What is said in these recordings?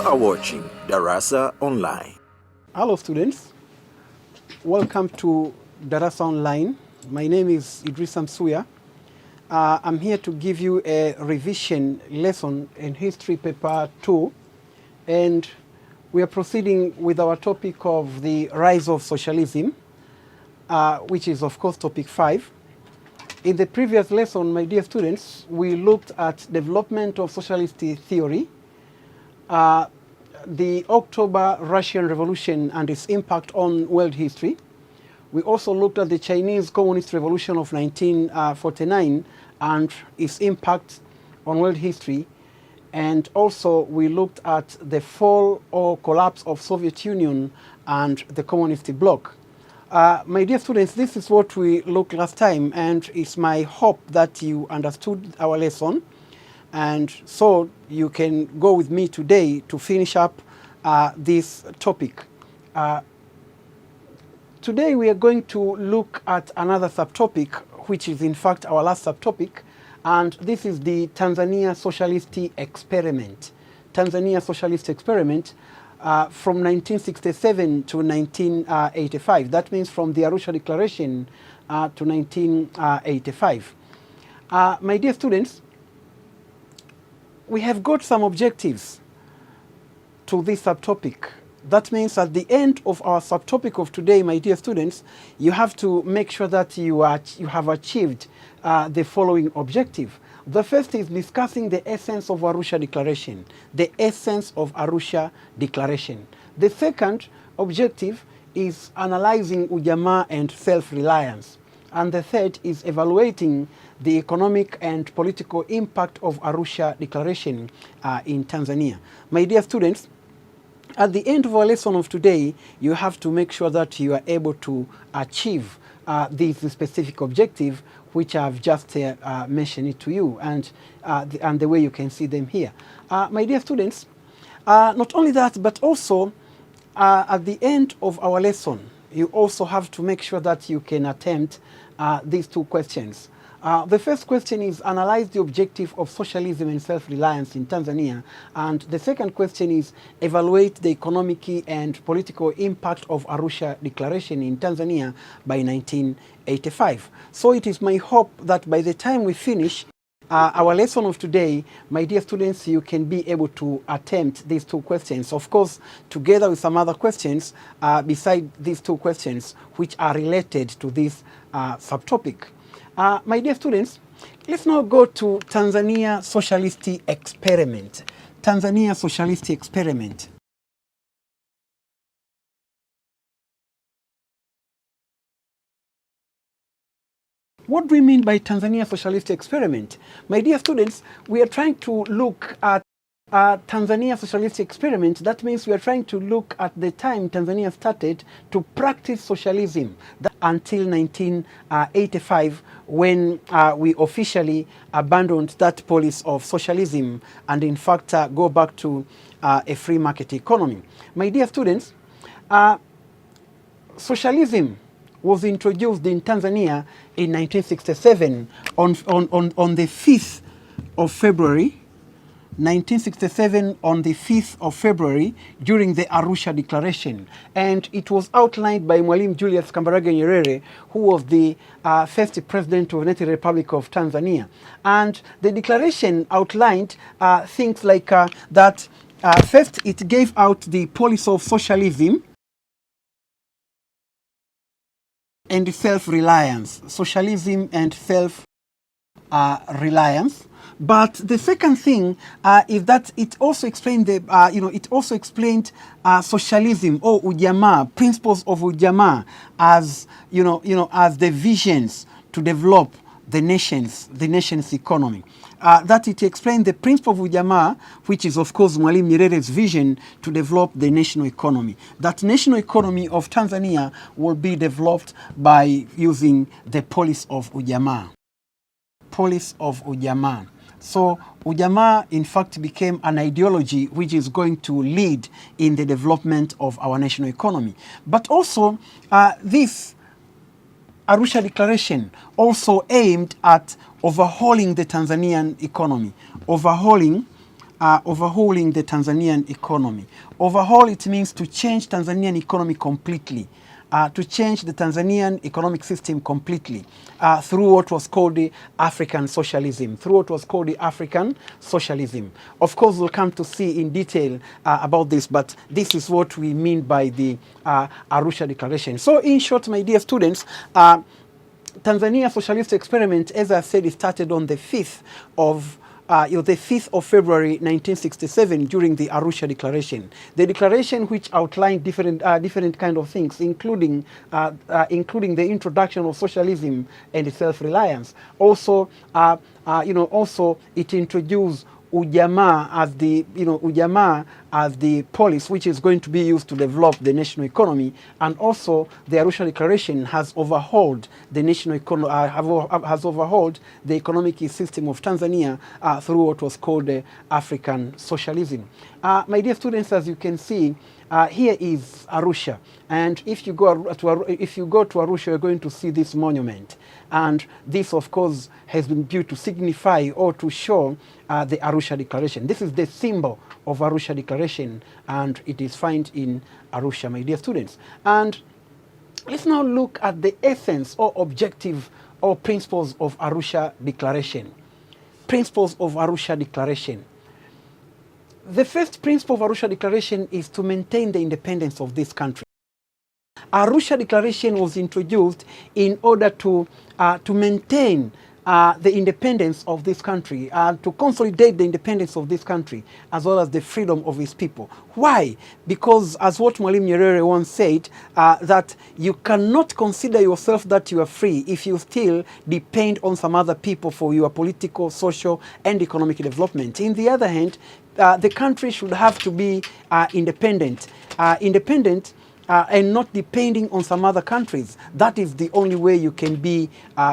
are watching Darasa Online. Hello students, welcome to Darasa Online. My name is Idris Msuya. I'm here to give you a revision lesson in History Paper 2, and we are proceeding with our topic of the rise of socialism, which is of course topic 5. In the previous lesson, my dear students, we looked at development of socialist theory, the October Russian Revolution and its impact on world history. We also looked at the Chinese Communist Revolution of 1949 and its impact on world history. And also we looked at the fall or collapse of Soviet Union and the communist bloc. My dear students, this is what we looked last time, and it's my hope that you understood our lesson. And so you can go with me today to finish up this topic. Today we are going to look at another subtopic, which is in fact our last subtopic, and this is the Tanzania Socialist Experiment. Tanzania Socialist Experiment from 1967 to 1985. That means from the Arusha Declaration to 1985. My dear students, we have got some objectives to this subtopic. That means at the end of our subtopic of today, my dear students, you have to make sure that you have achieved the following objective. The first is discussing the essence of Arusha Declaration, the essence of Arusha Declaration. The second objective is analyzing ujamaa and self-reliance. And the third is evaluating the economic and political impact of Arusha Declaration in Tanzania. My dear students, at the end of our lesson of today, you have to make sure that you are able to achieve this specific objective, which I've just mentioned it to you, and the way you can see them here. My dear students, not only that, but also at the end of our lesson, you also have to make sure that you can attempt these two questions. The first question is analyze the objective of socialism and self-reliance in Tanzania. And the second question is evaluate the economic and political impact of Arusha Declaration in Tanzania by 1985. So it is my hope that by the time we finish our lesson of today, my dear students, you can be able to attempt these two questions. Of course, together with some other questions beside these two questions, which are related to this subtopic. My dear students, let's now go to Tanzania Socialist Experiment. Tanzania Socialist Experiment. What do we mean by Tanzania Socialist Experiment? My dear students, we are trying to look at Tanzania Socialist Experiment. That means we are trying to look at the time Tanzania started to practice socialism until 1985, when we officially abandoned that policy of socialism and in fact go back to a free market economy. My dear students, socialism was introduced in Tanzania in 1967 on the 5th of February. 1967 on the 5th of February during the Arusha Declaration, and it was outlined by Mwalimu Julius Kambarage Nyerere, who was the first president of the United Republic of Tanzania. And the declaration outlined things like that first it gave out the policy of socialism and self-reliance, socialism and self-reliance. But the second thing is that it also explained socialism or ujamaa, principles of ujamaa, as as the visions to develop the nation's economy. That it explained the principle of ujamaa, which is of course Mwalimu Nyerere's vision to develop the national economy. That national economy of Tanzania will be developed by using the policy of ujamaa. Policy of ujamaa. So ujamaa in fact became an ideology which is going to lead in the development of our national economy. But also this Arusha Declaration also aimed at overhauling the Tanzanian economy, overhauling overhauling the Tanzanian economy. Overhaul, it means to change Tanzanian economy completely. To change the Tanzanian economic system completely through what was called the African Socialism, Of course, we'll come to see in detail about this, but this is what we mean by the Arusha Declaration. So in short, my dear students, Tanzania Socialist Experiment, as I said, it started on the 5th of the 5th of February 1967 during the Arusha Declaration. The declaration which outlined different kind of things, including the introduction of socialism and self-reliance. Also, also it introduced ujamaa as the policy which is going to be used to develop the national economy, and also the Arusha Declaration has overhauled the national has overhauled the economic system of Tanzania through what was called African Socialism. My dear students, as you can see, here is Arusha, and if you go to Arusha, you're going to see this monument, and this, of course, has been built to signify or to show the Arusha Declaration. This is the symbol of Arusha Declaration, and it is found in Arusha, my dear students. And let's now look at the essence or objective or principles of Arusha Declaration. Principles of Arusha Declaration. The first principle of Arusha Declaration is to maintain the independence of this country. Arusha Declaration was introduced in order to maintain the independence of this country, to consolidate the independence of this country, as well as the freedom of its people. Why? Because, as what Mwalimu Nyerere once said, that you cannot consider yourself that you are free if you still depend on some other people for your political, social, and economic development. On the other hand, the country should have to be independent. And not depending on some other countries. That is the only way you can be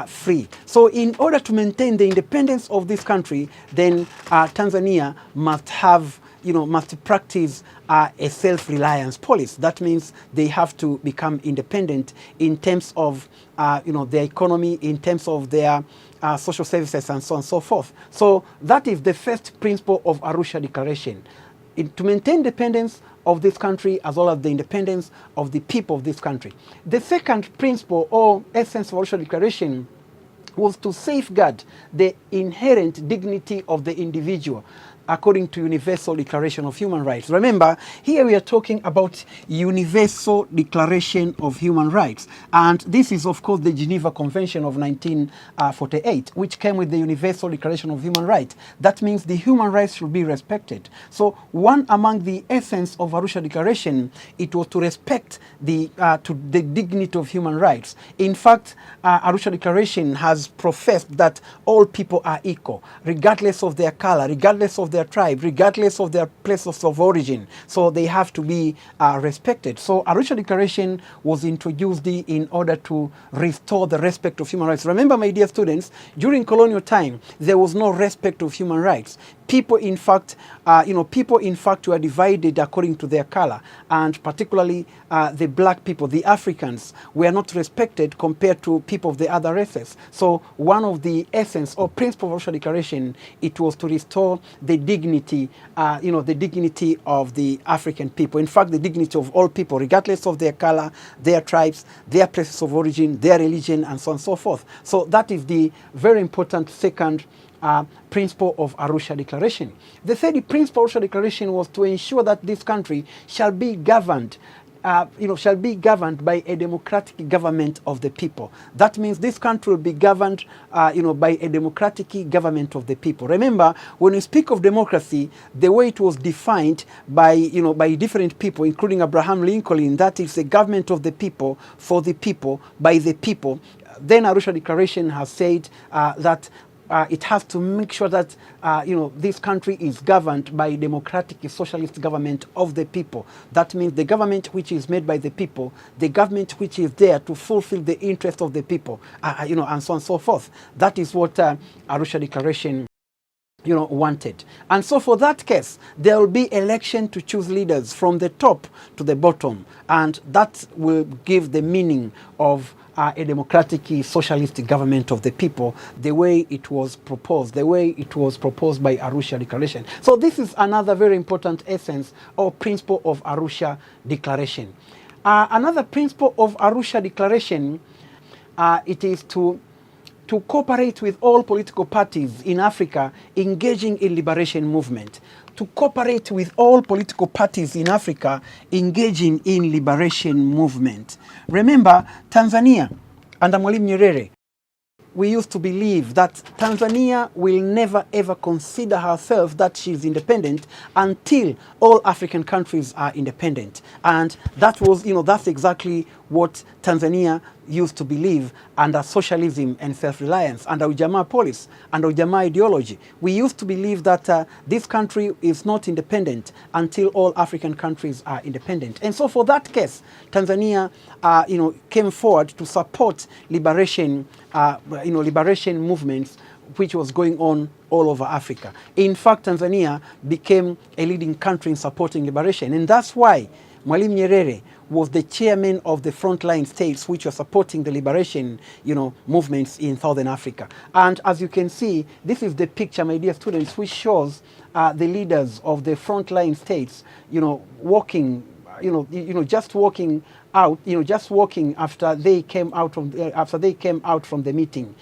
free. So in order to maintain the independence of this country, then Tanzania must have, must practice a self-reliance policy. That means they have to become independent in terms of, their economy, in terms of their social services, and so on and so forth. So that is the first principle of Arusha Declaration. To maintain independence of this country, as well as the independence of the people of this country. The second principle or essence of Arusha Declaration was to safeguard the inherent dignity of the individual, according to Universal Declaration of Human Rights. Remember, here we are talking about Universal Declaration of Human Rights. And this is, of course, the Geneva Convention of 1948, which came with the Universal Declaration of Human Rights. That means the human rights should be respected. So one among the essence of Arusha Declaration, it was to respect the dignity of human rights. In fact, Arusha Declaration has professed that all people are equal, regardless of their color, regardless of their tribe, regardless of their places of origin. So they have to be respected. So Arusha Declaration was introduced in order to restore the respect of human rights. Remember, my dear students, during colonial time, there was no respect of human rights. People, in fact, were divided according to their color, and particularly the black people, the Africans, were not respected compared to people of the other races. So one of the essence or principle of Arusha Declaration, it was to restore the dignity, the dignity of the African people. In fact, the dignity of all people, regardless of their color, their tribes, their places of origin, their religion, and so on and so forth. So that is the very important second principle of Arusha Declaration. The third principle of Arusha Declaration was to ensure that this country shall be governed by a democratic government of the people. That means this country will be governed, by a democratic government of the people. Remember, when we speak of democracy, the way it was defined by different people, including Abraham Lincoln, that is the government of the people, for the people, by the people. Then Arusha Declaration has said that it has to make sure that this country is governed by a democratic socialist government of the people. That means the government which is made by the people, the government which is there to fulfill the interest of the people, and so on and so forth. That is what Arusha Declaration wanted. And so for that case, there will be election to choose leaders from the top to the bottom. And that will give the meaning of a democratic socialist government of the people, the way it was proposed, by Arusha Declaration. So this is another very important essence or principle of Arusha Declaration. Another principle of Arusha Declaration, it is to cooperate with all political parties in Africa engaging in liberation movement. To cooperate with all political parties in Africa engaging in liberation movement. Remember, Tanzania under Mwalimu Nyerere, we used to believe that Tanzania will never ever consider herself that she is independent until all African countries are independent. And that was, that's exactly what Tanzania used to believe under socialism and self-reliance, under Ujamaa policy, under Ujamaa ideology. We used to believe that this country is not independent until all African countries are independent. And so for that case, Tanzania, came forward to support liberation, liberation movements which was going on all over Africa. In fact, Tanzania became a leading country in supporting liberation. And that's why Mwalimu Nyerere was the chairman of the frontline states which were supporting the liberation, movements in Southern Africa. And as you can see, this is the picture, my dear students, which shows the leaders of the frontline states, walking, just walking out, just walking after they came out from the meeting.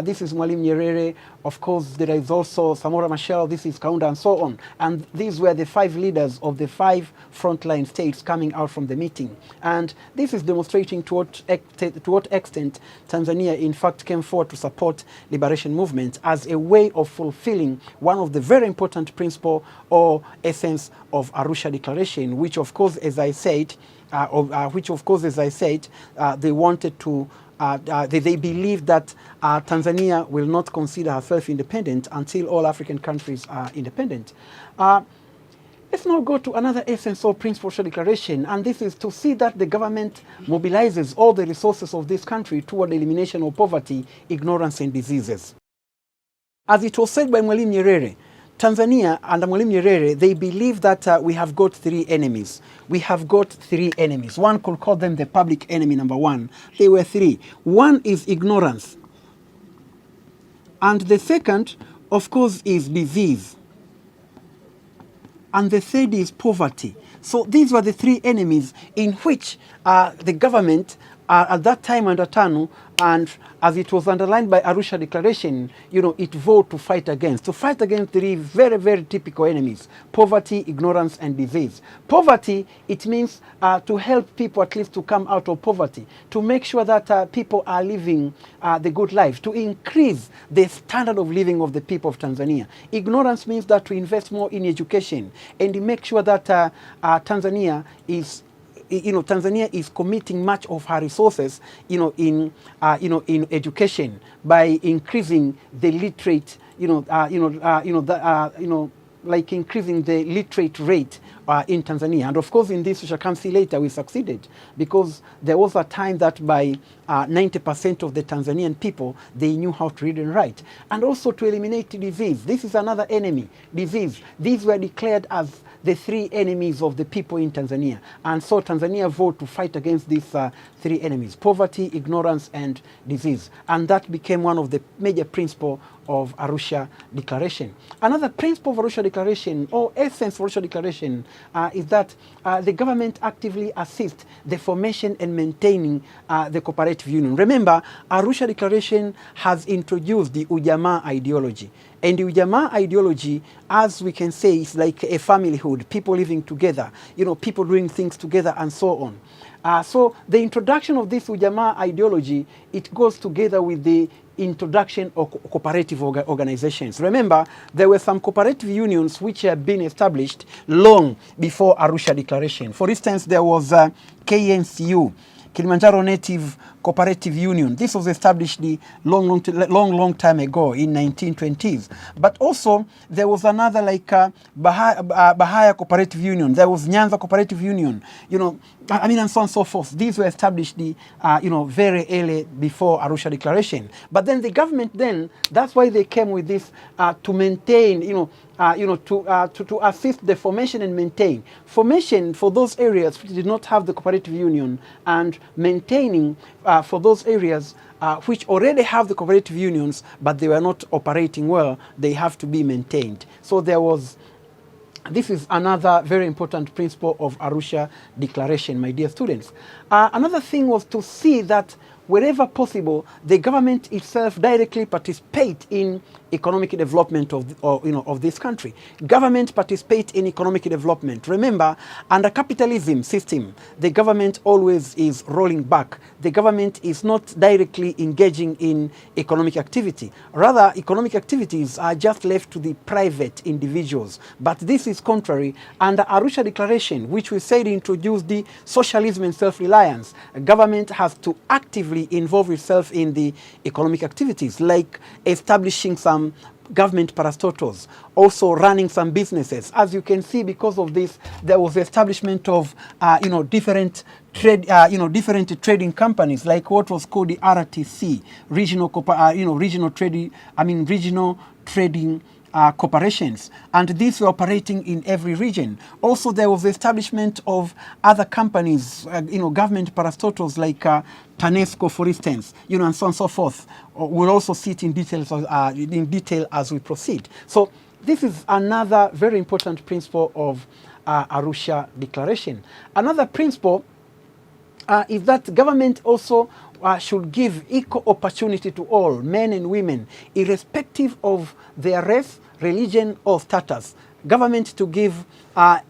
This is Mwalimu Nyerere. Of course, there is also Samora Machel. This is Kaunda, and so on. And these were the 5 leaders of the 5 frontline states coming out from the meeting. And this is demonstrating to what extent Tanzania, in fact, came forward to support liberation movement as a way of fulfilling one of the very important principle or essence of Arusha Declaration, which, of course, as I said, they wanted to, they believed that Tanzania will not consider herself independent until all African countries are independent. Let's now go to another essence of principle of Arusha Declaration, and this is to see that the government mobilizes all the resources of this country toward the elimination of poverty, ignorance, and diseases. As it was said by Mwalimu Nyerere, Tanzania, under Mwalimu Nyerere, they believe that we have got 3 enemies. We have got 3 enemies. One could call them the public enemy, number 1. They were 3. One is ignorance. And the second, of course, is disease. And the third is poverty. So these were the 3 enemies in which the government, at that time under TANU, and as it was underlined by Arusha Declaration, it vowed to fight against. To fight against 3 very, very typical enemies: poverty, ignorance, and disease. Poverty, it means to help people at least to come out of poverty, to make sure that people are living the good life, to increase the standard of living of the people of Tanzania. Ignorance means that to invest more in education and make sure that Tanzania is committing much of her resources, in education by increasing the literate, like increasing the literate rate in Tanzania. And of course, in this, we shall come see later, we succeeded, because there was a time that by 90% of the Tanzanian people, they knew how to read and write. And also to eliminate disease. This is another enemy, disease. These were declared as the 3 enemies of the people in Tanzania. And so Tanzania vowed to fight against these 3 enemies: poverty, ignorance, and disease. And that became one of the major principles of Arusha Declaration. Another principle of Arusha Declaration, or essence of Arusha Declaration, is that the government actively assists the formation and maintaining the cooperative union. Remember, Arusha Declaration has introduced the Ujamaa ideology. And the Ujamaa ideology, as we can say, is like a familyhood, people living together, people doing things together, and so on. So the introduction of this Ujamaa ideology, it goes together with the introduction of cooperative organizations. Remember, there were some cooperative unions which had been established long before Arusha Declaration. For instance, there was KNCU, Kilimanjaro Native Cooperative Union. This was established the long time ago in 1920s. But also there was another like Bahia Cooperative Union. There was Nyanza Cooperative Union. You know, I mean, and so on and so forth. These were established the very early before Arusha Declaration. But then the government that's why they came with this to maintain, to assist the formation and maintain. Formation for those areas which did not have the cooperative union, and maintaining for those areas which already have the cooperative unions, but they were not operating well, they have to be maintained. So this is another very important principle of Arusha Declaration, my dear students. Another thing was to see that wherever possible, the government itself directly participate in economic development of this country. Government participate in economic development. Remember, under capitalism system, the government always is rolling back. The government is not directly engaging in economic activity. Rather, economic activities are just left to the private individuals. But this is contrary. Under Arusha Declaration, which we said introduced the socialism and self-reliance, government has to actively involve itself in the economic activities, like establishing some government parastatals, also running some businesses. As you can see, because of this, there was the establishment of different trading companies, like what was called the RTC, regional trading corporations, and these were operating in every region. Also, there was the establishment of other companies, government parastatals like TANESCO, for instance, and so on and so forth. We'll also see it in detail as we proceed. So this is another very important principle of Arusha Declaration. Another principle is that government also should give equal opportunity to all, men and women, irrespective of their race, religion, or status. Government to give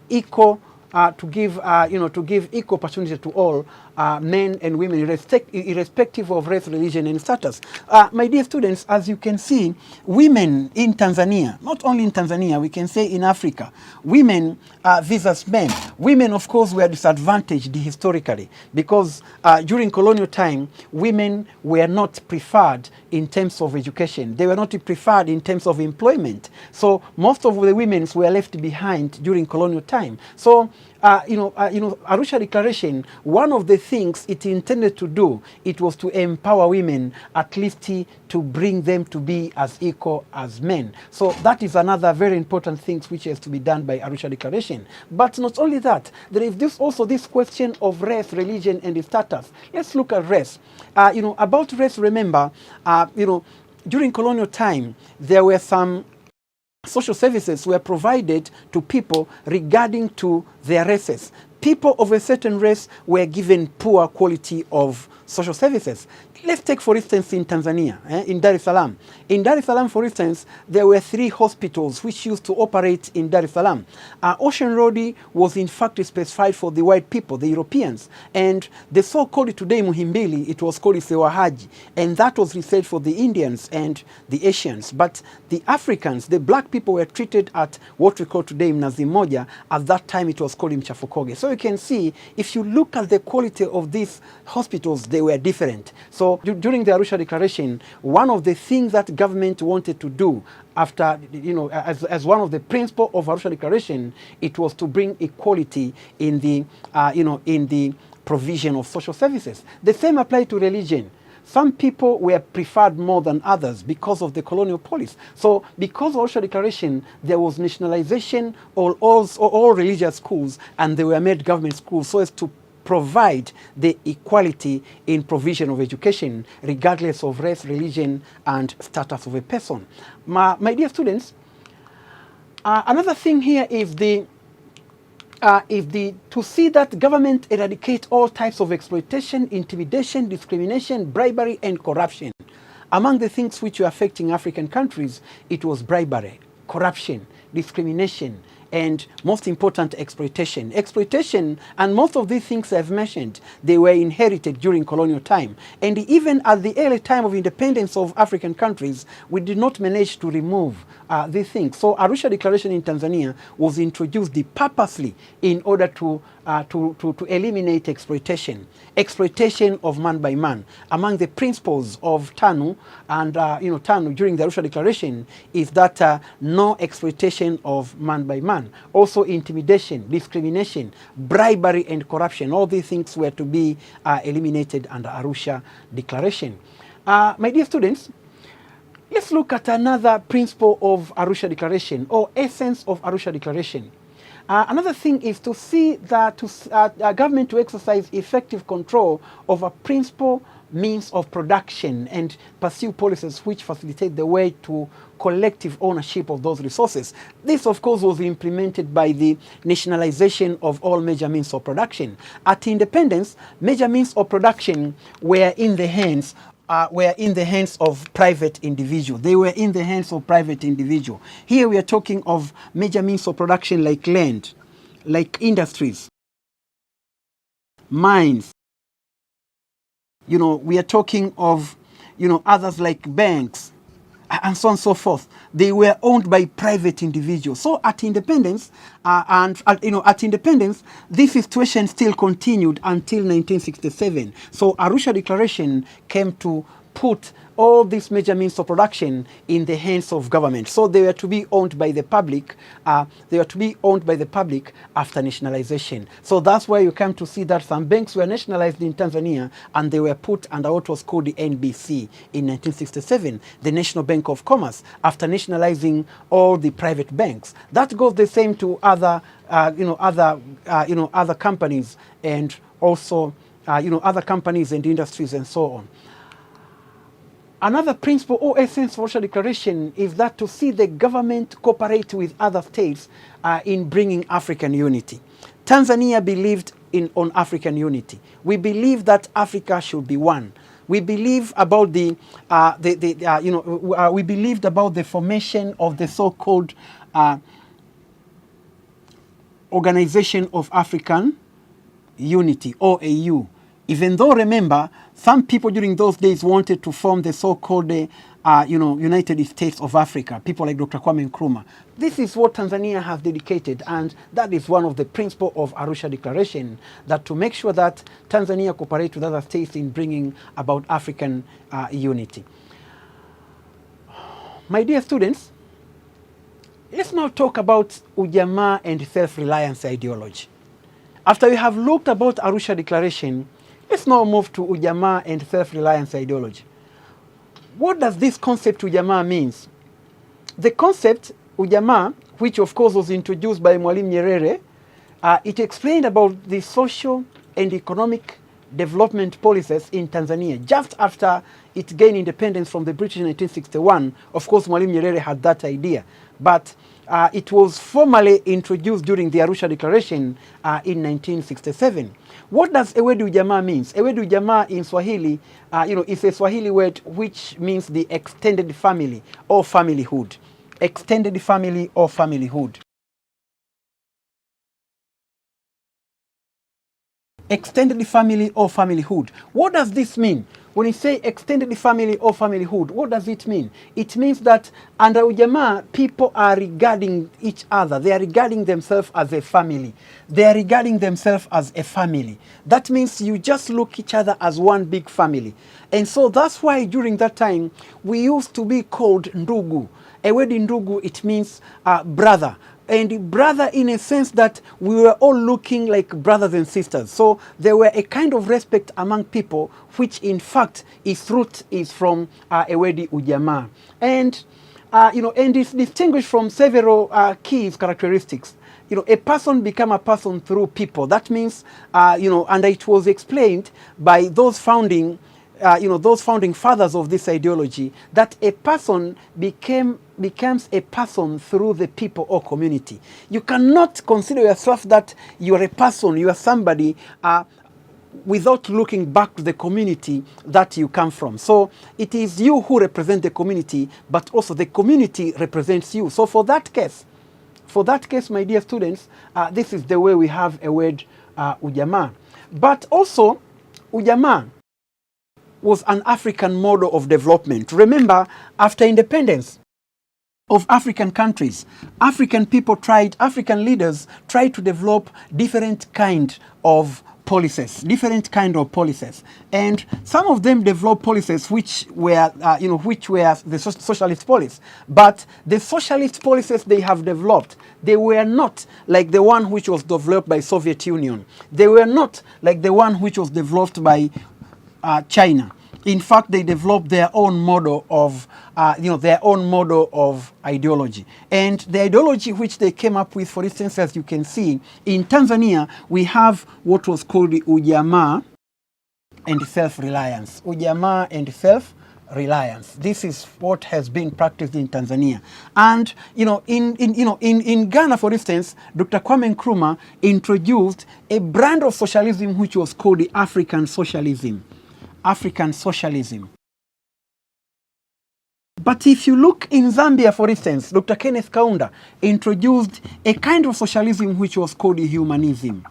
equal opportunity to all, men and women, irrespective of race, religion, and status. My dear students, as you can see, women in Tanzania, not only in Tanzania, we can say in Africa, women versus men. Women, of course, were disadvantaged historically because during colonial time, women were not preferred in terms of education. They were not preferred in terms of employment. So most of the women were left behind during colonial time. So Arusha Declaration, one of the things it intended to do, it was to empower women, at least to bring them to be as equal as men. So that is another very important thing which has to be done by Arusha Declaration. But not only that, there is also this question of race, religion, and status. Let's look at race. About race, remember, during colonial time, there were some social services were provided to people regarding to their races. People of a certain race were given poor quality of social services. Let's take, for instance, in Tanzania, in Dar es Salaam. In Dar es Salaam, for instance, there were 3 hospitals which used to operate in Dar es Salaam. Ocean Road was in fact specified for the white people, the Europeans. And the so-called today Muhimbili, it was called Sewahaji. And that was reserved for the Indians and the Asians. But the Africans, the black people, were treated at what we call today Mnazi Mmoja. At that time, it was called Mchafukoge. So you can see, if you look at the quality of these hospitals, they were different. So during the Arusha Declaration, one of the things that government wanted to do after, as one of the principles of Arusha Declaration, it was to bring equality in the provision of social services. The same applied to religion. Some people were preferred more than others because of the colonial policy. So because of Arusha Declaration, there was nationalization of all religious schools, and they were made government schools so as to provide the equality in provision of education, regardless of race, religion, and status of a person. My dear students, another thing here is to see that government eradicate all types of exploitation, intimidation, discrimination, bribery, and corruption. Among the things which were affecting African countries, it was bribery, corruption, discrimination, and most important, exploitation. Exploitation, and most of these things I've mentioned, they were inherited during colonial time. And even at the early time of independence of African countries, we did not manage to remove these things. So Arusha Declaration in Tanzania was introduced purposely in order to eliminate exploitation. Exploitation of man by man. Among the principles of TANU and TANU during the Arusha Declaration is that no exploitation of man by man. Also intimidation, discrimination, bribery and corruption. All these things were to be eliminated under Arusha Declaration. My dear students, let's look at another principle of Arusha Declaration, or essence of Arusha Declaration. Another thing is to see that government to exercise effective control over principal means of production and pursue policies which facilitate the way to collective ownership of those resources. This, of course, was implemented by the nationalization of all major means of production. At independence, major means of production were in the hands of private individuals. They were in the hands of private individuals. Here we are talking of major means of production like land, like industries, mines. We are talking of, others like banks, and so on and so forth. They were owned by private individuals. So at independence, at independence, this situation still continued until 1967. So Arusha Declaration came to put all these major means of production in the hands of government. So they were to be owned by the public. They were to be owned by the public after nationalization. So that's why you come to see that some banks were nationalized in Tanzania and they were put under what was called the NBC in 1967, the National Bank of Commerce, after nationalizing all the private banks. That goes the same to other companies, and also other companies and industries and so on. Another principle or essence of Arusha Declaration is that to see the government cooperate with other states in bringing African unity. Tanzania believed on African unity. We believe that Africa should be one. We believe about we believed about the formation of the so-called Organization of African Unity, OAU. Even though, remember, some people during those days wanted to form the so-called United States of Africa, people like Dr. Kwame Nkrumah. This is what Tanzania has dedicated, and that is one of the principles of Arusha Declaration, that to make sure that Tanzania cooperates with other states in bringing about African unity. My dear students, let's now talk about Ujamaa and self-reliance ideology. After we have looked about Arusha Declaration, let's now move to Ujamaa and self-reliance ideology. What does this concept Ujamaa means? The concept Ujamaa, which of course was introduced by Mwalimu Nyerere, it explained about the social and economic development policies in Tanzania just after it gained independence from the British in 1961. Of course, Mwalimu Nyerere had that idea, but it was formally introduced during the Arusha Declaration in 1967. What does Ewedu Ujamaa means? Ewedu Ujamaa in Swahili, is a Swahili word which means the extended family or familyhood. Extended family or familyhood. Extended family or familyhood. What does this mean? When you say extended family or familyhood, what does it mean? It means that under Ujamaa, people are regarding each other. They are regarding themselves as a family. They are regarding themselves as a family. That means you just look each other as one big family. And so that's why during that time, we used to be called Ndugu. A word in Ndugu, it means brother. And brother in a sense that we were all looking like brothers and sisters. So there were a kind of respect among people, which in fact its root is from Ewedu Ujamaa. And, and it's distinguished from several key characteristics. A person become a person through people. That means, and it was explained by those founding fathers of this ideology, that a person becomes a person through the people or community. You cannot consider yourself that you are a person, you are somebody, without looking back to the community that you come from. So it is you who represent the community, but also the community represents you. So for that case, For that case, my dear students, this is the way we have a word ujamaa. But also, ujamaa was an African model of development. Remember, after independence of African countries, African leaders tried to develop different kind of policies, and some of them developed policies which were the socialist policies. But the socialist policies they have developed, they were not like the one which was developed by Soviet Union. They were not like the one which was developed by China. In fact, they developed their own model of, ideology. And the ideology which they came up with, for instance, as you can see, in Tanzania, we have what was called the ujamaa and self-reliance. Ujamaa and self-reliance. This is what has been practiced in Tanzania. And, in Ghana, for instance, Dr. Kwame Nkrumah introduced a brand of socialism which was called the African Socialism. African Socialism. But if you look in Zambia, for instance, Dr. Kenneth Kaunda introduced a kind of socialism which was called humanism.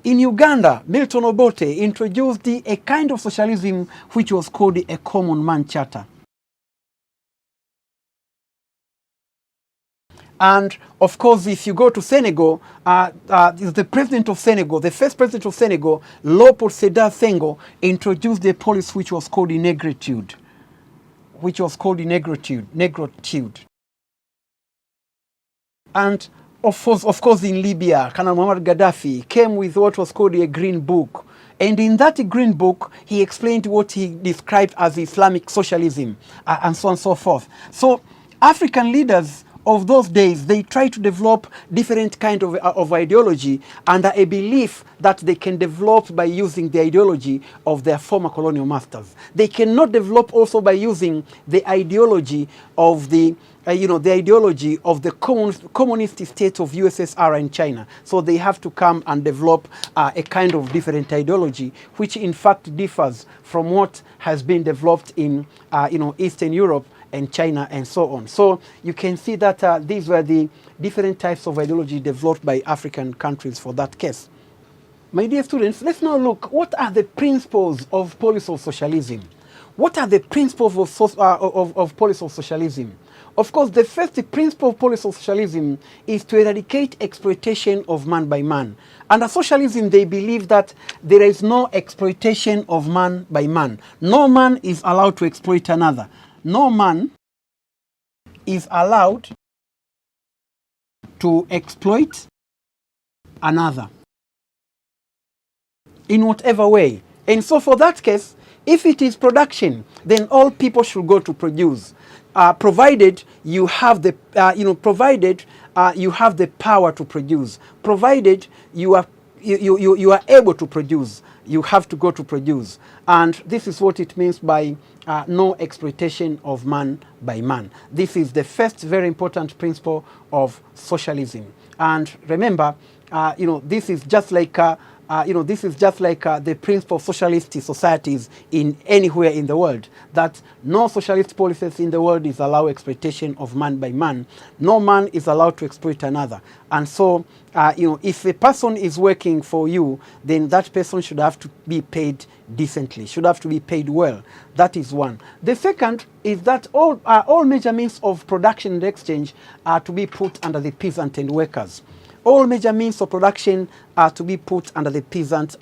In Uganda, Milton Obote introduced a kind of socialism which was called a common man charter. And of course, if you go to Senegal, the president of Senegal, the first president of Senegal, Léopold Sédar Senghor, introduced a policy which was called negritude. And of course, in Libya, Colonel Muammar Gaddafi came with what was called a green book. And in that green book, he explained what he described as Islamic socialism, and so on and so forth. So African leaders of those days, they try to develop different kind of ideology under a belief that they can develop by using the ideology of their former colonial masters. They cannot develop also by using the ideology of the communist state of USSR and China. So they have to come and develop a kind of different ideology, which in fact differs from what has been developed in Eastern Europe and China and so on. So you can see that these were the different types of ideology developed by African countries for that case. My dear students, let's now look, what are the principles of policy of socialism? What are the principles of policy of socialism? Of course, the first principle of policy of socialism is to eradicate exploitation of man by man. Under socialism, they believe that there is no exploitation of man by man. No man is allowed to exploit another. No man is allowed to exploit another in whatever way. And so for that case, if it is production, then all people should go to produce, provided you have the you have the power to produce, provided you are able to produce. You have to go to produce. And this is what it means by no exploitation of man by man. This is the first very important principle of socialism. And remember, this is just like the principle of socialist societies in anywhere in the world, that no socialist policies in the world is allow exploitation of man by man. No man is allowed to exploit another. And so, if a person is working for you, then that person should have to be paid decently, should have to be paid well. That is one. The second is that all major means of production and exchange are to be put under the peasant and workers. All major means of production are to be put under the peasant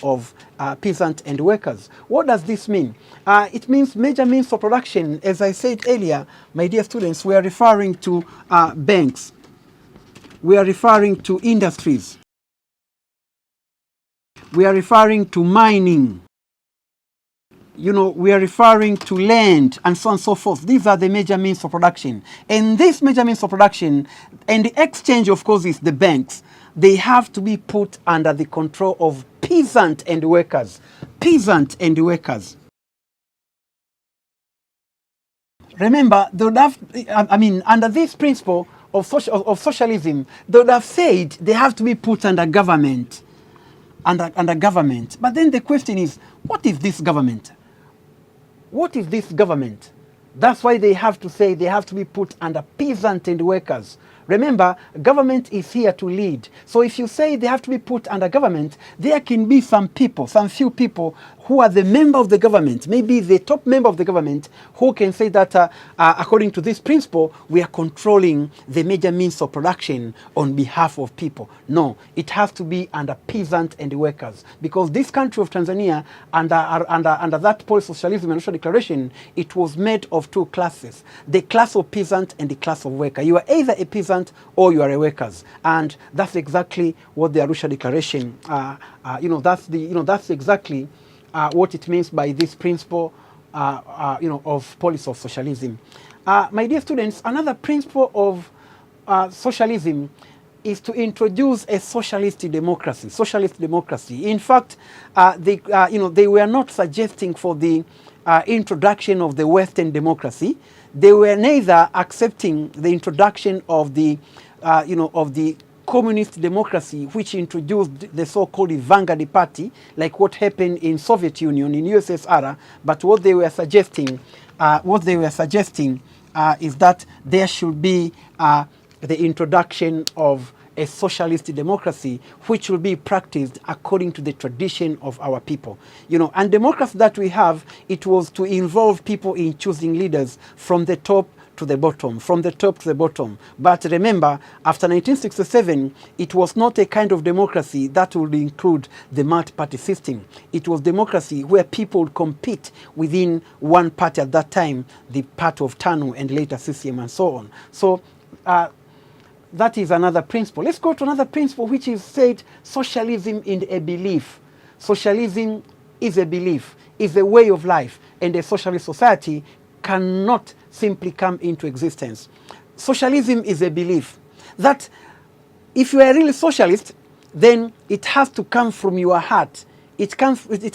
and workers. What does this mean? It means major means of production. As I said earlier, my dear students, we are referring to banks. We are referring to industries. We are referring to mining. We are referring to land and so on and so forth. These are the major means of production. And these major means of production, and the exchange, of course, is the banks. They have to be put under the control of peasant and workers. Peasant and workers. Remember, under this principle of socialism, they would have said they have to be put under government. Under government. But then the question is, what is this government? What is this government? That's why they have to say they have to be put under peasant and workers. Remember, government is here to lead. So if you say they have to be put under government, there can be some people, some few people who are the member of the government, maybe the top member of the government, who can say that according to this principle, we are controlling the major means of production on behalf of people. No, it has to be under peasants and workers. Because this country of Tanzania, under that post-socialism and Arusha Declaration, it was made of two classes, the class of peasant and the class of worker. You are either a peasant or you are a workers. And that's exactly what the Arusha Declaration, that's exactly what it means by this principle, of policy of socialism. My dear students, another principle of socialism is to introduce a socialist democracy. Socialist democracy. In fact, they were not suggesting for the introduction of the Western democracy. They were neither accepting the introduction of the, of the communist democracy, which introduced the so-called vanguard party, like what happened in Soviet Union, in USSR. But what they were suggesting, is that there should be the introduction of a socialist democracy, which will be practiced according to the tradition of our people. And democracy that we have, it was to involve people in choosing leaders from the top to the bottom, from the top to the bottom. But remember, after 1967, it was not a kind of democracy that would include the multi-party system. It was democracy where people would compete within one party at that time, the party of TANU and later CCM and so on. So that is another principle. Let's go to another principle, which is said socialism is a belief. Socialism is a belief, is a way of life, and a socialist society cannot simply come into existence. Socialism is a belief that if you are a real socialist, then it has to come from your heart. It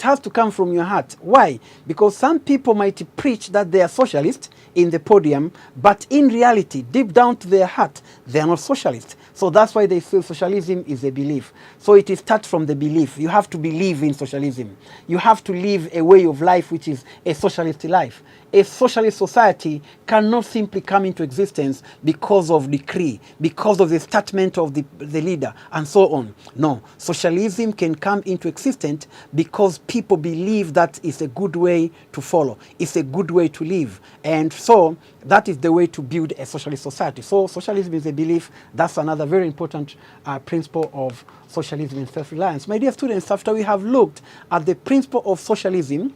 has to come from your heart. Why? Because some people might preach that they are socialists in the podium, but in reality, deep down to their heart, they are not socialists. So that's why they feel socialism is a belief. So it starts from the belief. You have to believe in socialism. You have to live a way of life which is a socialist life. A socialist society cannot simply come into existence because of decree, because of the statement of the leader, and so on. No, socialism can come into existence because people believe that it's a good way to follow. It's a good way to live. And so that is the way to build a socialist society. So socialism is a belief. That's another very important principle of socialism and self-reliance. My dear students, after we have looked at the principle of socialism,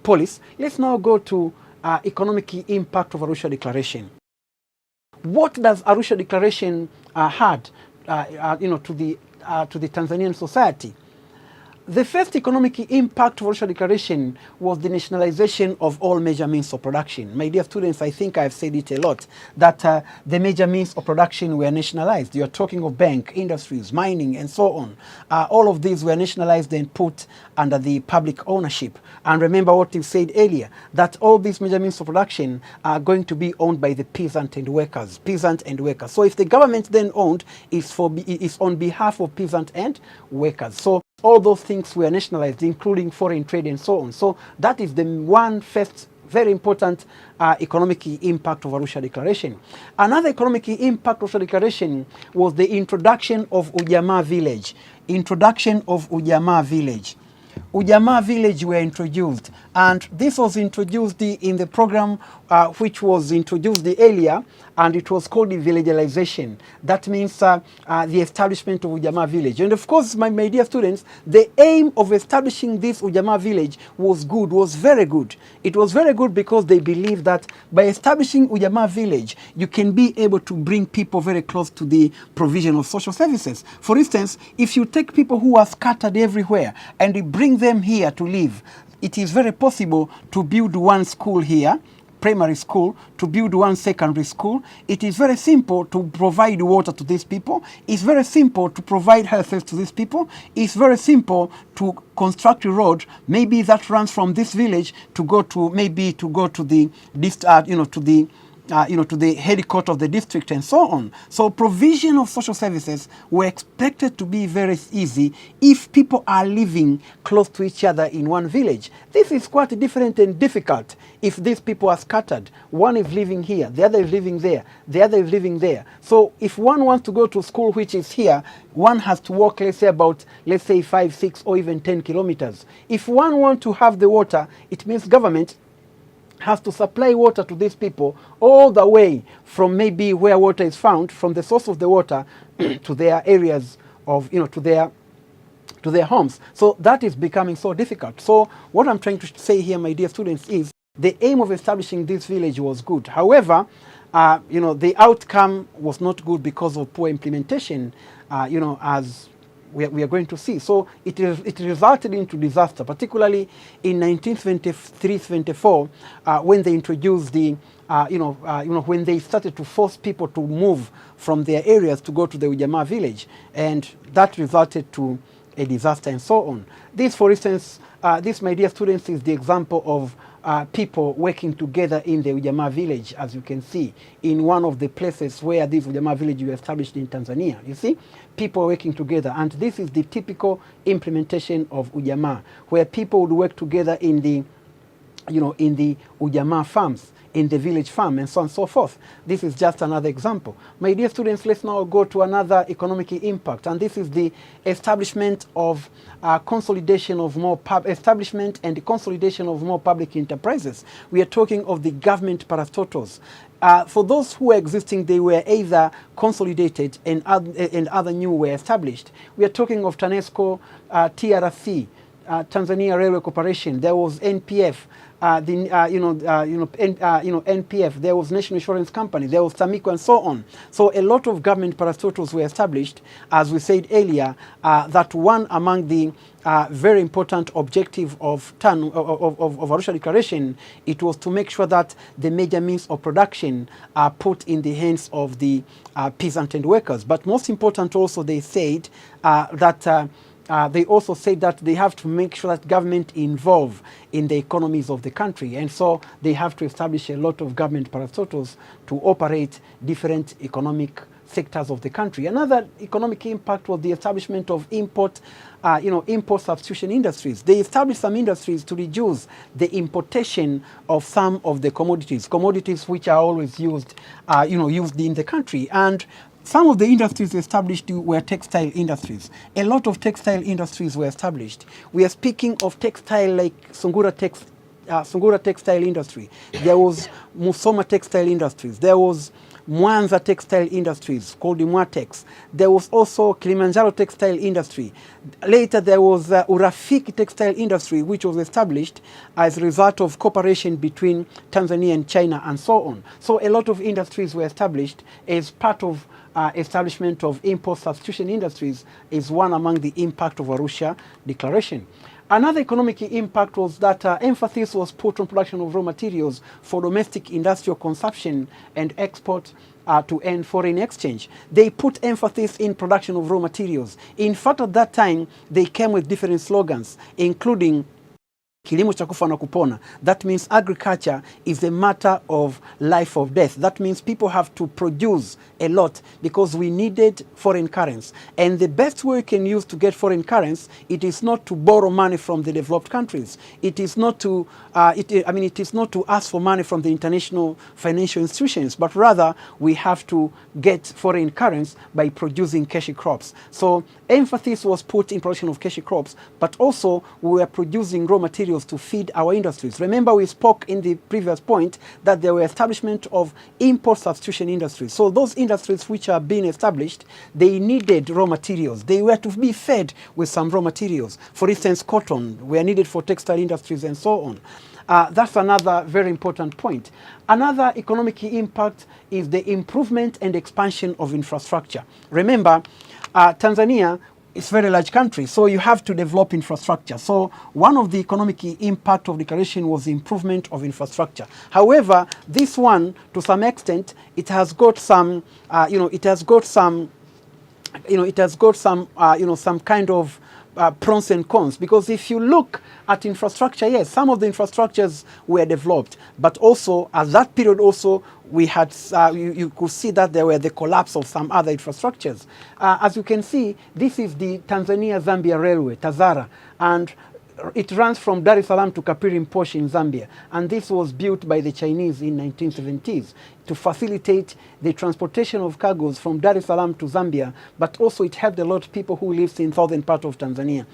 policy, let's now go to economic impact of Arusha Declaration. What does Arusha Declaration had, to the Tanzanian society? The first economic impact of Arusha Declaration was the nationalization of all major means of production. My dear students, I think I've said it a lot, that the major means of production were nationalized. You're talking of bank, industries, mining, and so on. All of these were nationalized and put under the public ownership. And remember what you said earlier, that all these major means of production are going to be owned by the peasant and workers. So if the government then owned, it's on behalf of peasant and workers. So all those things were nationalized, including foreign trade and so on. So that is the one first very important economic impact of Arusha Declaration. Another economic impact of Arusha Declaration was the introduction of Ujamaa village. Ujamaa village were introduced, and this was introduced in the program which was introduced earlier, and it was called villagealization. That means the establishment of Ujamaa village. And of course, my dear students, the aim of establishing this Ujamaa village was very good. It was very good because they believed that by establishing Ujamaa village, you can be able to bring people very close to the provision of social services. For instance, if you take people who are scattered everywhere and you bring them here to live, it is very possible to build one school here, primary school, to build one secondary school. It is very simple to provide water to these people. It's very simple to provide health to these people. It's very simple to construct a road, maybe that runs from this village to go to the to the headquarters of the district and so on. So provision of social services were expected to be very easy if people are living close to each other in one village. This is quite different and difficult if these people are scattered. One is living here, the other is living there, the other is living there. So if one wants to go to school which is here, one has to walk, let's say, about, let's say, 5, 6, or even 10 kilometers. If one wants to have the water, it means government has to supply water to these people all the way from maybe where water is found, from the source of the water to their areas of, to their homes. So that is becoming so difficult. So what I'm trying to say here, my dear students, is the aim of establishing this village was good. However, the outcome was not good because of poor implementation, as we are going to see. So it resulted into disaster, particularly in 1923-24, when they introduced the, when they started to force people to move from their areas to go to the Ujamaa village, and that resulted to a disaster and so on. This, for instance, this, my dear students, is the example of people working together in the Ujamaa village, as you can see, in one of the places where this Ujamaa village were established in Tanzania. You see, people working together, and this is the typical implementation of Ujamaa, where people would work together in the, in the Ujamaa farms, in the village farm, and so on and so forth. This is just another example. My dear students, let's now go to another economic impact, and this is the establishment of consolidation of more establishment and the consolidation of more public enterprises. We are talking of the government parastatals. For those who were existing, they were either consolidated and other new were established. We are talking of TANESCO, TRC, Tanzania Railway Corporation. There was NPF. NPF, there was National Insurance Company, there was Tamico, and so on. So a lot of government parastatals were established, as we said earlier, that one among the very important objective of Arusha Declaration, it was to make sure that the major means of production are put in the hands of the peasant and workers. But most important also, they said they also said that they have to make sure that government involve in the economies of the country. And so they have to establish a lot of government parastatals to operate different economic sectors of the country. Another economic impact was the establishment of import substitution industries. They established some industries to reduce the importation of some of the commodities which are always used in the country. And some of the industries established were textile industries. A lot of textile industries were established. We are speaking of textile like Sungura Textile Industry. There was Musoma Textile Industries. There was Mwanza Textile Industries, called the Mwatex. There was also Kilimanjaro Textile Industry. Later there was Urafiki Textile Industry, which was established as a result of cooperation between Tanzania and China and so on. So a lot of industries were established as part of establishment of import substitution industries is one among the impact of Arusha Declaration. Another economic impact was that emphasis was put on production of raw materials for domestic industrial consumption and export to earn foreign exchange. They put emphasis in production of raw materials. In fact, at that time, they came with different slogans, including Kilimo cha kufa na kupona. That means agriculture is a matter of life or death. That means people have to produce a lot because we needed foreign currency. And the best way we can use to get foreign currency, it is not to borrow money from the developed countries. It is not to, it is not to ask for money from the international financial institutions, but rather we have to get foreign currency by producing cashew crops. So emphasis was put in production of cashew crops, but also we were producing raw materials to feed our industries. Remember, we spoke in the previous point that there were establishment of import substitution industries. So those industries which are being established, they needed raw materials. They were to be fed with some raw materials. For instance, cotton were needed for textile industries and so on. That's another very important point. Another economic impact is the improvement and expansion of infrastructure. Remember, Tanzania is a very large country, so you have to develop infrastructure. So one of the economic impact of declaration was the improvement of infrastructure. However, this one, to some extent, it has got some, some kind of pros and cons, because if you look at infrastructure, yes, some of the infrastructures were developed, but also at that period also we had, you could see that there were the collapse of some other infrastructures. As you can see, this is the Tanzania-Zambia Railway, TAZARA, and it runs from Dar es Salaam to Kapirimposhi in Zambia, and this was built by the Chinese in 1970s to facilitate the transportation of cargoes from Dar es Salaam to Zambia, but also it helped a lot of people who live in southern part of Tanzania.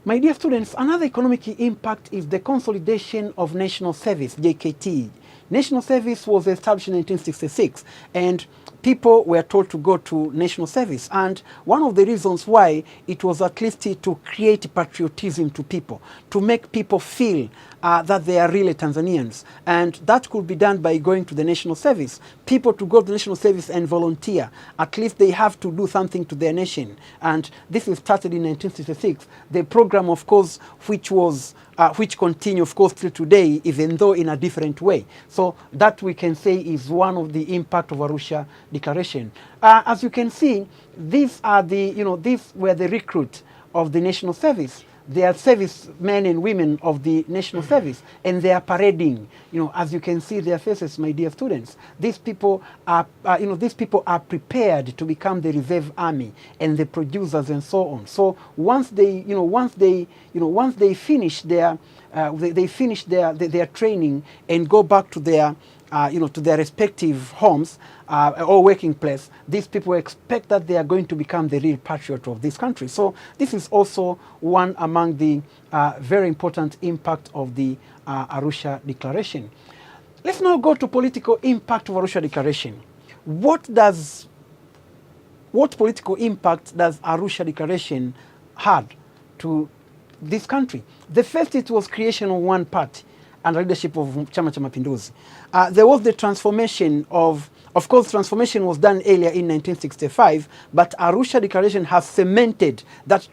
My dear students, another economic impact is the consolidation of national service, JKT. National service was established in 1966, and people were told to go to national service. And one of the reasons why it was at least to create patriotism to people, to make people feel that they are really Tanzanians. And that could be done by going to the national service. People to go to the national service and volunteer, at least they have to do something to their nation. And this is started in 1966. The program, of course, which continue, of course, till today, even though in a different way. So that we can say is one of the impact of Arusha Declaration. As you can see, these are the, these were the recruits of the national service. They are servicemen and women of the national service, and they are parading. As you can see their faces, my dear students. These people are, these people are prepared to become the reserve army and the producers and so on. So once they, once they finish their, they finish their training and go back to their, to their respective homes or working place, these people expect that they are going to become the real patriot of this country. So this is also one among the very important impact of the Arusha Declaration. Let's now go to political impact of Arusha Declaration. What political impact does Arusha Declaration had to this country? The first, it was creation of one party and leadership of Chama cha Mapinduzi. There was the transformation of course, transformation was done earlier in 1965, but Arusha Declaration has cemented that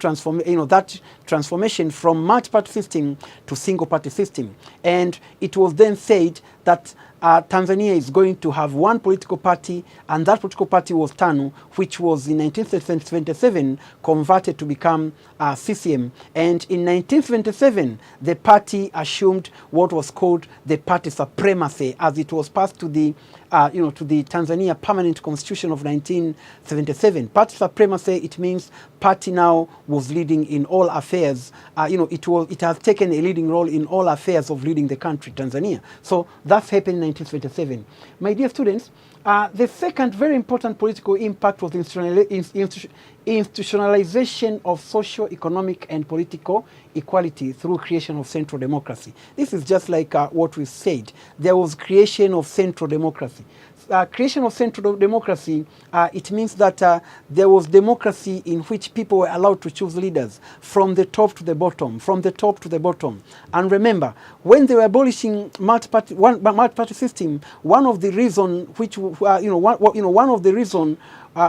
transformation from multi-party system to single-party system. And it was then said that Tanzania is going to have one political party, and that political party was TANU, which was in 1977 converted to become CCM. And in 1977, the party assumed what was called the party supremacy, as it was passed to the to the Tanzania Permanent Constitution of 1977. Party supremacy, it means party now was leading in all affairs. It has taken a leading role in all affairs of leading the country, Tanzania. So that happened in 1977. My dear students, the second very important political impact was institutionalization of social, economic, and political equality through creation of central democracy. This is just like what we said. There was creation of central democracy. Creation of central democracy, it means that there was democracy in which people were allowed to choose leaders from the top to the bottom, from the top to the bottom. And remember, when they were abolishing multi-party system, one of the reason which one of the reason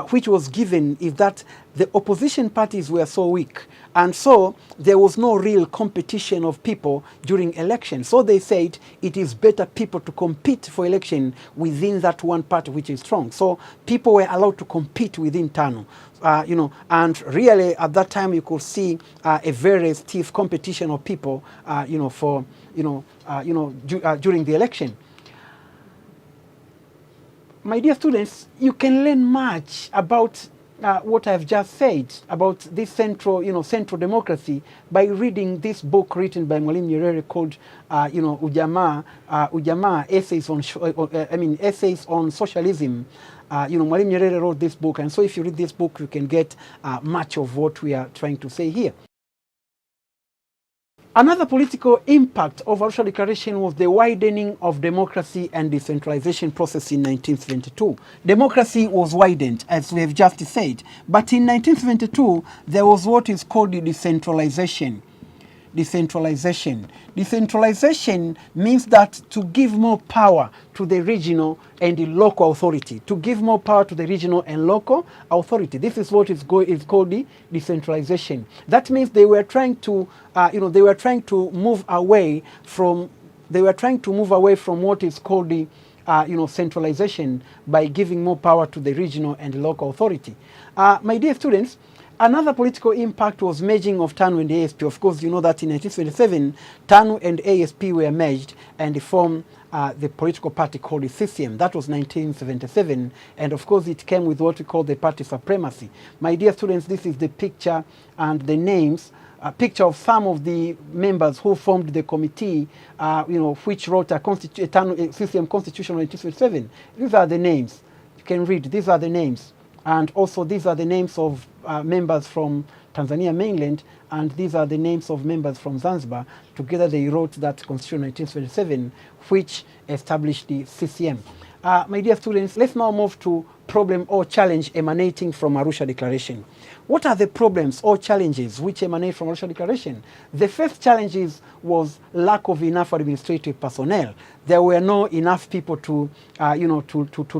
which was given is that the opposition parties were so weak, and so there was no real competition of people during elections. So they said it is better people to compete for election within that one party which is strong. So people were allowed to compete within TANU. And really at that time you could see a very stiff competition of people, during the election. My dear students, you can learn much about what I've just said about this central democracy by reading this book written by Mwalimu Nyerere called, Ujamaa, essays on socialism. Mwalimu Nyerere wrote this book, and so if you read this book, you can get much of what we are trying to say here. Another political impact of Arusha Declaration was the widening of democracy and decentralization process in 1972. Democracy was widened, as we have just said, but in 1972, there was what is called the decentralization. Decentralization means that to give more power to the regional and the local authority, to give more power to the regional and local authority. This is what is called the decentralization. That means they were trying to, move away from what is called the, centralization by giving more power to the regional and local authority. My dear students, Another political impact was merging of TANU and ASP. Of course, you know that in 1927, TANU and ASP were merged and they formed the political party called the CCM. That was 1977, and of course it came with what we call the party supremacy. My dear students, this is the picture and the names, a picture of some of the members who formed the committee, which wrote a CCM constitution in 1977. These are the names. You can read, these are the names. And also these are the names of members from Tanzania mainland, and these are the names of members from Zanzibar. Together they wrote that constitution in 1977, which established the CCM. My dear students, let's now move to problem or challenge emanating from Arusha Declaration. What are the problems or challenges which emanate from Arusha Declaration? The first challenge was lack of enough administrative personnel. There were not enough people to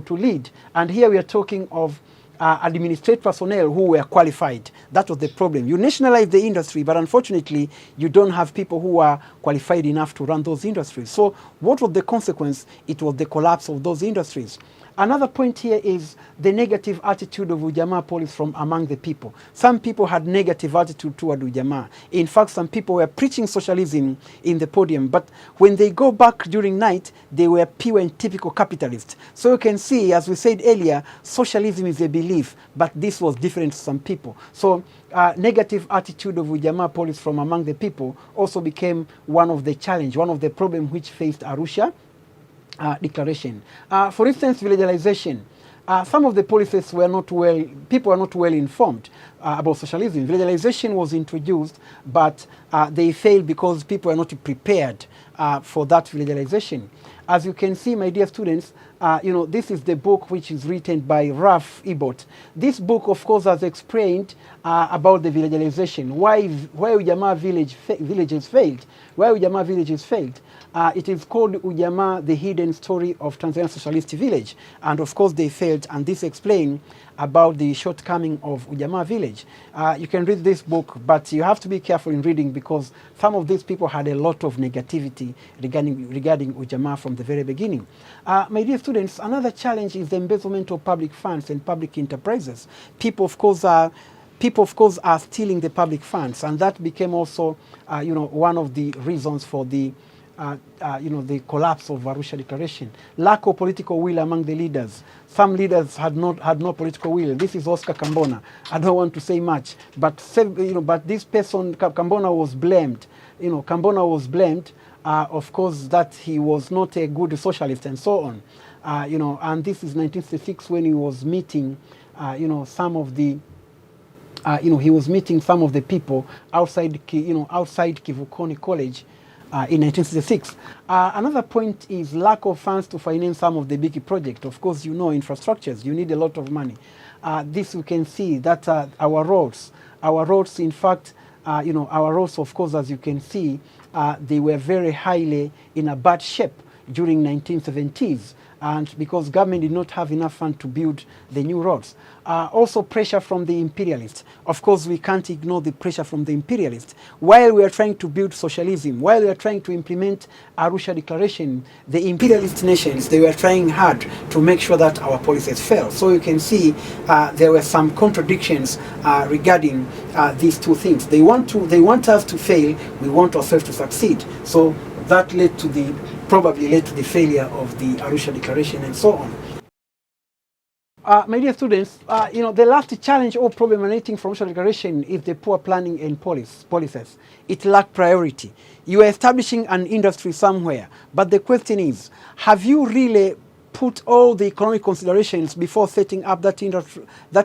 lead. And here we are talking of administrative personnel who were qualified. That was the problem. You nationalize the industry, but unfortunately, you don't have people who are qualified enough to run those industries. So what was the consequence? It was the collapse of those industries. Another point here is the negative attitude of Ujamaa policy from among the people. Some people had negative attitude toward Ujamaa. In fact, some people were preaching socialism in the podium, but when they go back during night, they were pure and typical capitalists. So you can see, as we said earlier, socialism is a belief, but this was different to some people. So negative attitude of Ujamaa policy from among the people also became one of the challenge, one of the problems which faced Arusha Declaration. For instance, villageization. Some of the policies were not well, people were not well informed about socialism. Villageization was introduced, but they failed because people were not prepared for that villageization. As you can see, my dear students, this is the book which is written by Ralph Ebert. This book, of course, has explained about the villageization, why Ujamaa villages failed, why Ujamaa villages failed. It is called Ujamaa, the Hidden Story of Tanzania Socialist Village. And of course they failed, and this explains about the shortcoming of Ujamaa village. You can read this book, but you have to be careful in reading because some of these people had a lot of negativity regarding Ujamaa from the very beginning. My dear students, another challenge is the embezzlement of public funds and public enterprises. People, of course, are stealing the public funds, and that became also, one of the reasons for the the collapse of Arusha Declaration. Lack of political will among the leaders. Some leaders had no political will. This is Oscar Kambona. I don't want to say much, but but this person Kambona was blamed. Kambona was blamed, of course, that he was not a good socialist and so on. And this is 1966 when he was meeting, some of the. He was meeting some of the people outside Kivukoni College in 1966. Another point is lack of funds to finance some of the big projects. Of course, infrastructures, you need a lot of money. This we can see that our roads, in fact, our roads, of course, as you can see, they were very highly in a bad shape during 1970s. And because government did not have enough funds to build the new roads. Also pressure from the imperialists. Of course, we can't ignore the pressure from the imperialists. While we are trying to build socialism, while we are trying to implement Arusha Declaration, the imperialist nations, they were trying hard to make sure that our policies fail. So you can see there were some contradictions regarding these two things. They want us to fail, we want ourselves to succeed. So that probably led to the failure of the Arusha Declaration and so on. My dear students, the last challenge or problem emanating from Arusha Declaration is the poor planning and policies. It lacked priority. You are establishing an industry somewhere, but the question is, have you really put all the economic considerations before setting up that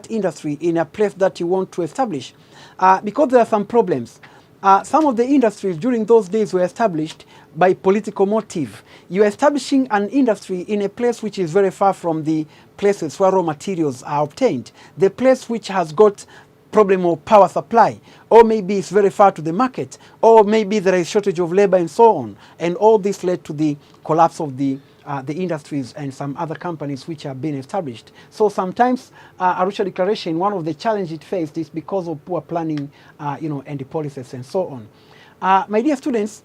industry in a place that you want to establish? Because there are some problems. Some of the industries during those days were established by political motive. You are establishing an industry in a place which is very far from the places where raw materials are obtained. The place which has got problem of power supply, or maybe it's very far to the market, or maybe there is shortage of labor and so on. And all this led to the collapse of the industries and some other companies which have been established. So sometimes Arusha Declaration, one of the challenges it faced is because of poor planning, and the policies and so on. My dear students,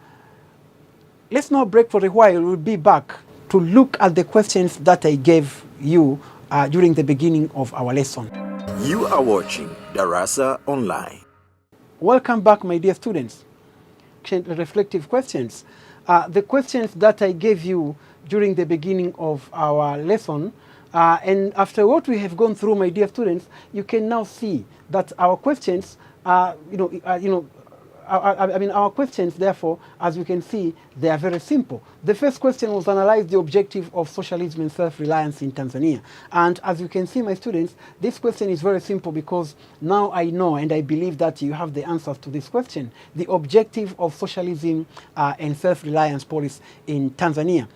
let's now break for a while. We'll be back to look at the questions that I gave you during the beginning of our lesson. You are watching Darasa Online. Welcome back, my dear students. Reflective questions. The questions that I gave you during the beginning of our lesson, and after what we have gone through, my dear students, you can now see that our questions are, our questions, therefore, as you can see, they are very simple. The first question was analyze the objective of socialism and self-reliance in Tanzania. And as you can see, my students, this question is very simple because now I know and I believe that you have the answers to this question. The objective of socialism and self-reliance policy in Tanzania.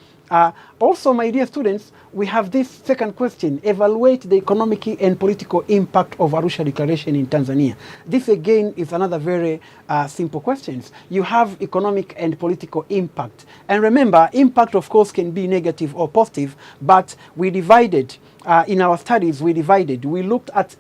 Also, my dear students, we have this second question, evaluate the economic and political impact of Arusha Declaration in Tanzania. This again is another very simple question. You have economic and political impact. And remember, impact of course can be negative or positive, but we divided, in our studies we looked at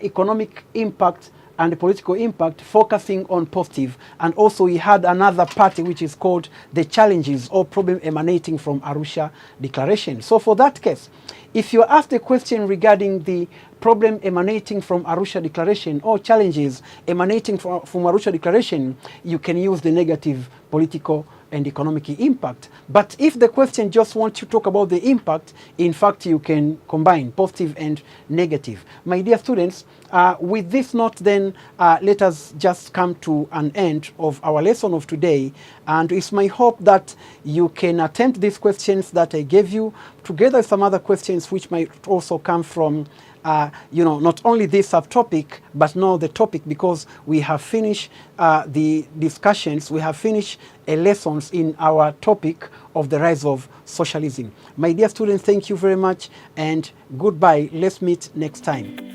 economic impact and the political impact, focusing on positive. And also we had another part which is called the challenges or problem emanating from Arusha Declaration. So for that case, if you're asked a question regarding the problem emanating from Arusha Declaration or challenges emanating from Arusha Declaration, you can use the negative political and economic impact. But if the question just wants to talk about the impact, in fact, you can combine positive and negative. My dear students, with this note then, let us just come to an end of our lesson of today. And it's my hope that you can attempt these questions that I gave you, together with some other questions which might also come from not only this subtopic, but now the topic, because we have finished the discussions, we have finished lessons in our topic of the rise of socialism. My dear students, thank you very much and goodbye. Let's meet next time.